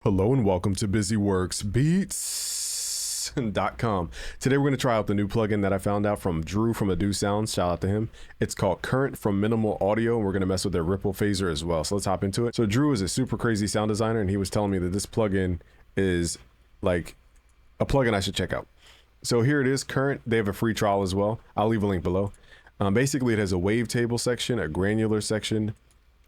Hello and welcome to BusyWorksBeats.com. Today we're going to try out the new plugin that I found out from Drew from Ado Sounds. Shout out to him. It's called Current from Minimal Audio, and we're going to mess with their Ripple Phaser as well. So let's hop into it. So Drew is a super crazy sound designer, and he was telling me that this plugin is like a plugin I should check out. So here it is, Current. They have a free trial as well. I'll leave a link below. Basically, it has a wavetable section, a granular section,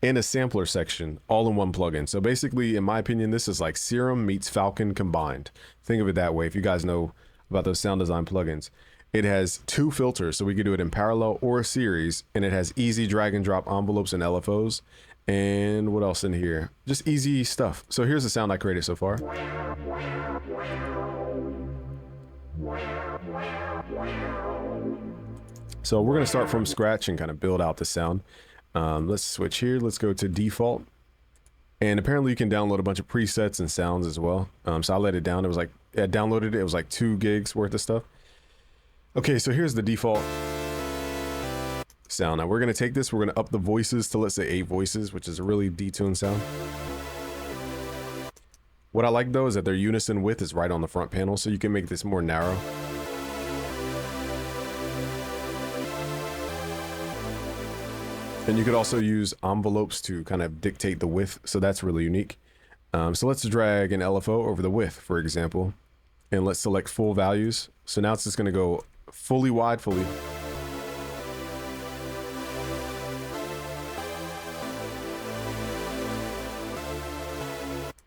and a sampler section all in one plugin. So basically, in my opinion, this is like Serum meets Falcon combined. Think of it that way if you guys know about those sound design plugins. It has two filters, so we could do it in parallel or a series, and it has easy drag and drop envelopes and LFOs. And what else in here? Just easy stuff. So here's the sound I created so far. So we're gonna start from scratch and kind of build out the sound. Let's switch here. Let's go to default. And apparently you can download a bunch of presets and sounds as well. So I let it down. It was like, I downloaded it. It was like 2 gigs worth of stuff. Okay, so here's the default sound. Now we're going to take this. We're going to up the voices to, let's say, 8 voices, which is a really detuned sound. What I like though is that their unison width is right on the front panel. So you can make this more narrow. And you could also use envelopes to kind of dictate the width, so that's really unique. So let's drag an LFO over the width, for example, and let's select full values. So now it's just going to go fully wide, fully.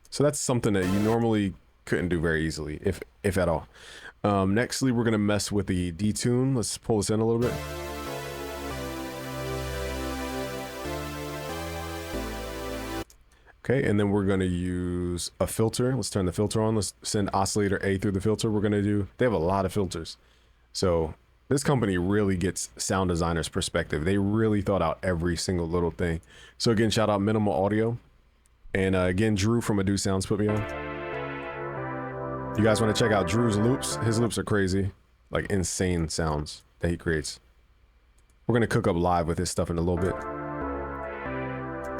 So that's something that you normally couldn't do very easily, if at all. Nextly, we're going to mess with the detune. Let's pull this in a little bit. Okay, and then we're going to use a filter. Let's turn the filter on. Let's send oscillator A through the filter. We're going to do, they have a lot of filters. So this company really gets sound designers' perspective. They really thought out every single little thing. So again, shout out Minimal Audio. And again, Drew from Ado Sounds put me on. You guys want to check out Drew's loops? His loops are crazy, like insane sounds that he creates. We're going to cook up live with his stuff in a little bit.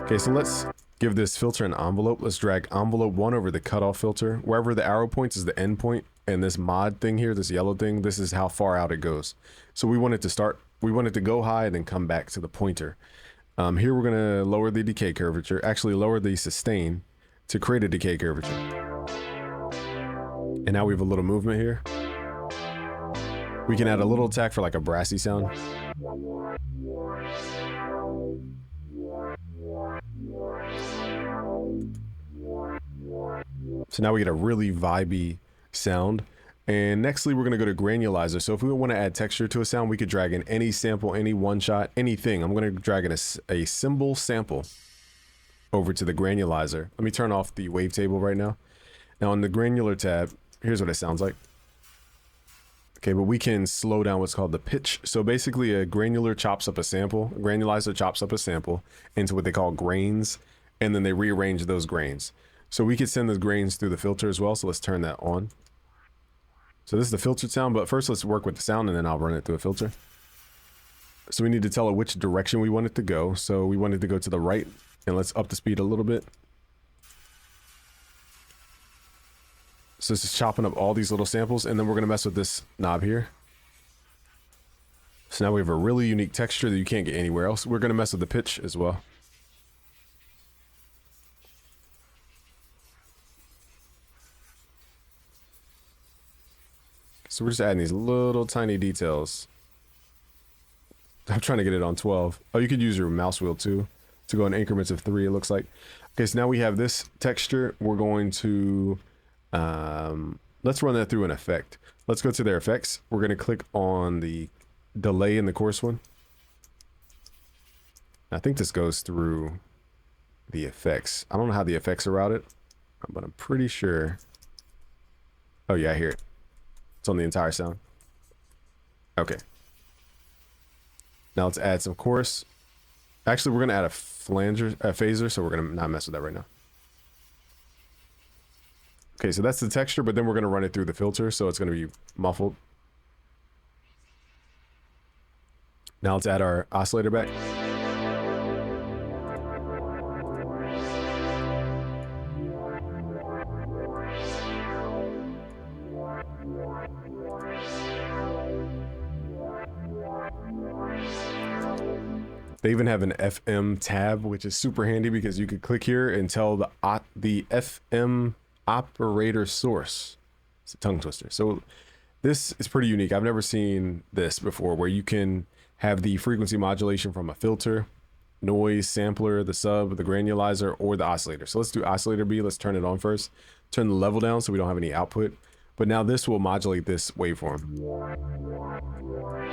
Okay, so let's give this filter an envelope. Let's drag envelope 1 over the cutoff filter. Wherever the arrow points is the end point, and this mod thing here, this yellow thing, this is how far out it goes. So we want it to start, we want it to go high and then come back to the pointer. Here we're gonna lower the decay curvature, actually lower the sustain to create a decay curvature. And now we have a little movement here. We can add a little attack for like a brassy sound. So now we get a really vibey sound. And nextly, we're going to go to granulizer. So if we want to add texture to a sound, we could drag in any sample, any one shot, anything. I'm going to drag in a cymbal sample over to the granulizer. Let me turn off the wavetable right now. Now on the granular tab, here's what it sounds like. Okay, but we can slow down what's called the pitch. So basically a granular chops up a sample, a granulizer chops up a sample into what they call grains, and then they rearrange those grains. So we could send the grains through the filter as well. So let's turn that on. So this is the filtered sound, but first let's work with the sound and then I'll run it through a filter. So we need to tell it which direction we want it to go. So we want it to go to the right, and let's up the speed a little bit. So this is chopping up all these little samples, and then we're gonna mess with this knob here. So now we have a really unique texture that you can't get anywhere else. We're gonna mess with the pitch as well. So we're just adding these little tiny details. I'm trying to get it on 12. Oh, you could use your mouse wheel too to go in increments of 3, it looks like. Okay, so now we have this texture. We're going to, let's run that through an effect. Let's go to their effects. We're going to click on the delay in the coarse one. I think this goes through the effects. I don't know how the effects are routed, but I'm pretty sure. Oh yeah, I hear it. It's on the entire sound. Okay. Now let's add some chorus. Actually, we're gonna add a phaser, so we're gonna not mess with that right now. Okay, so that's the texture, but then we're gonna run it through the filter, so it's gonna be muffled. Now let's add our oscillator back. They even have an FM tab, which is super handy because you could click here and tell the FM operator source. It's a tongue twister. So this is pretty unique. I've never seen this before, where you can have the frequency modulation from a filter, noise, sampler, the sub, the granulizer, or the oscillator. So let's do oscillator B. Let's turn it on first. Turn the level down so we don't have any output. But now this will modulate this waveform.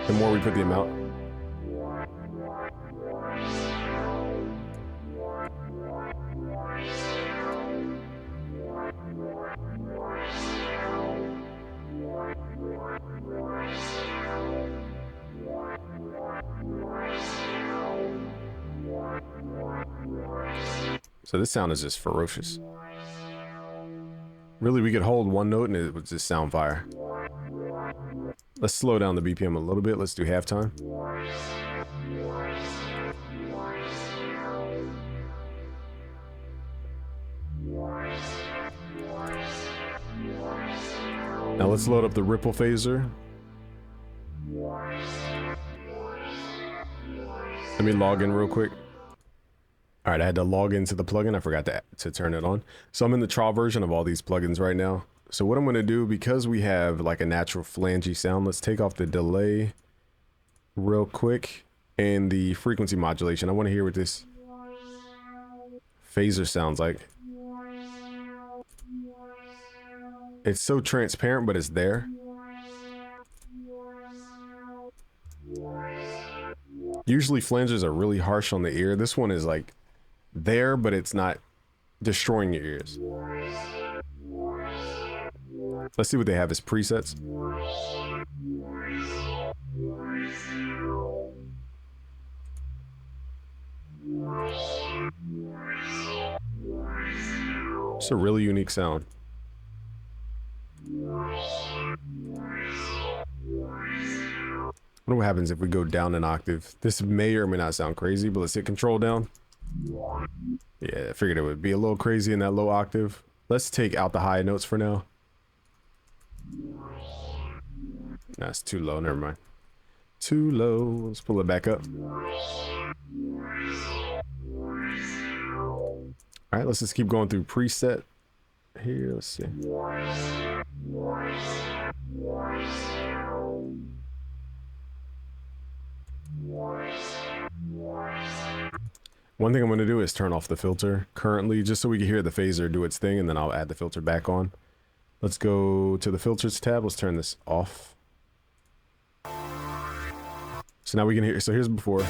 The more we put the amount. So this sound is just ferocious. Really, we could hold one note and it would just sound fire. Let's slow down the BPM a little bit. Let's do halftime. Now let's load up the ripple phaser. Let me log in real quick. All right, I had to log into the plugin. I forgot to turn it on. So I'm in the trial version of all these plugins right now. So what I'm going to do, because we have like a natural flangey sound, let's take off the delay real quick and the frequency modulation. I want to hear what this phaser sounds like. It's so transparent, but it's there. Usually flangers are really harsh on the ear. This one is like there, but it's not destroying your ears. Let's see what they have as presets. It's a really unique sound. I wonder what happens if we go down an octave. This may or may not sound crazy, but let's hit control down. Yeah, I figured it would be a little crazy in that low octave. Let's take out the high notes for now. That's too low, never mind. Too low, let's pull it back up. All right, let's just keep going through preset here, let's see. One thing I'm going to do is turn off the filter currently, just so we can hear the phaser do its thing, and then I'll add the filter back on. Let's go to the filters tab. Let's turn this off. So now we can hear, so here's before.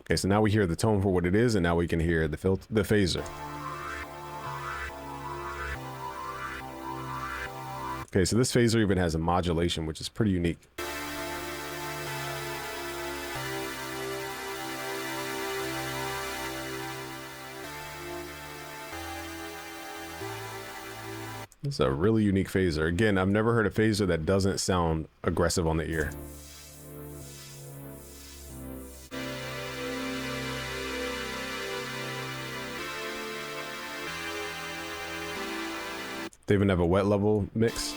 Okay, so now we hear the tone for what it is, and now we can hear the phaser. Okay, so this phaser even has a modulation, which is pretty unique. This is a really unique phaser. Again, I've never heard a phaser that doesn't sound aggressive on the ear. They even have a wet level mix.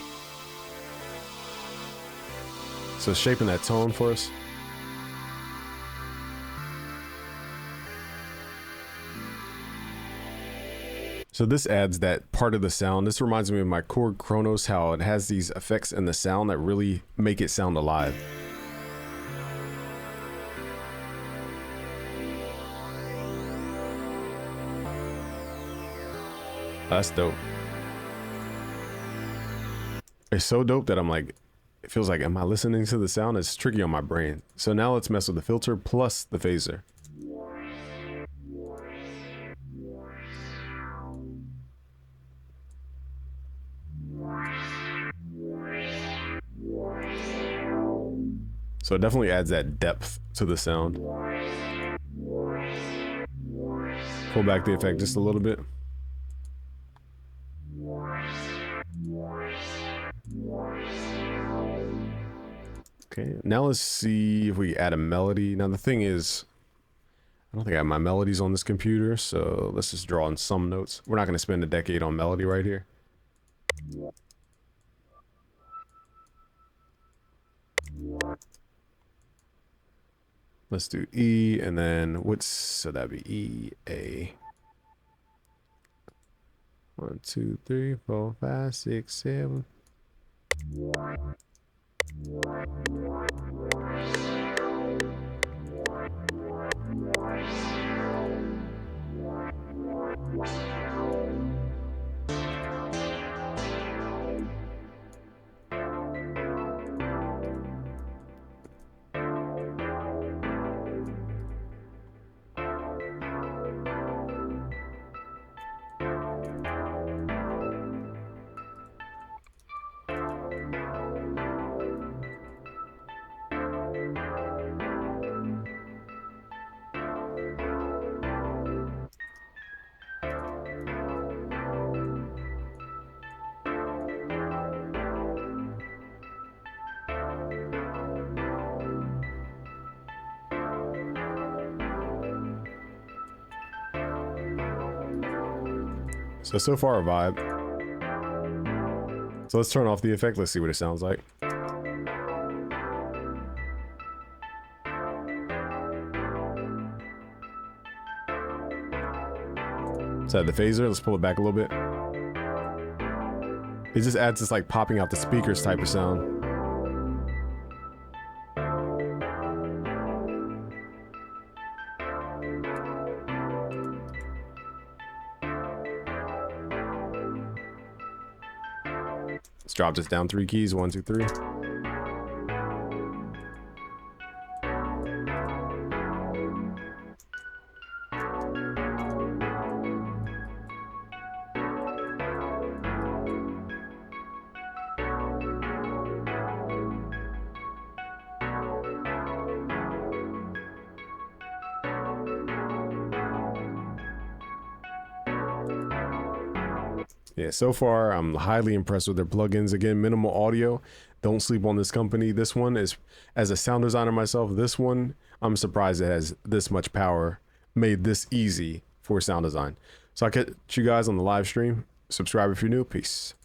So it's shaping that tone for us. So this adds that part of the sound. This reminds me of my Korg Kronos, how it has these effects in the sound that really make it sound alive. That's dope. It's so dope that I'm like, it feels like, am I listening to the sound? It's tricky on my brain. So now let's mess with the filter plus the phaser. So it definitely adds that depth to the sound. Pull back the effect just a little bit. Okay, now let's see if we add a melody. Now the thing is, I don't think I have my melodies on this computer, so let's just draw in some notes. We're not going to spend a decade on melody right here. Let's do E, and then so that'd be E, A. 1, 2, 3, 4, 5, 6, 7. So far a vibe. So let's turn off the effect. Let's see what it sounds like. So the phaser, let's pull it back a little bit. It just adds this like popping out the speakers type of sound. Let's drop this down 3 keys. 1, 2, 3. Yeah, so far I'm highly impressed with their plugins. Again, minimal audio. Don't sleep on this company. This one is, as a sound designer myself, this one, I'm surprised it has this much power, made this easy for sound design. So I'll catch you guys on the live stream. Subscribe if you're new. Peace.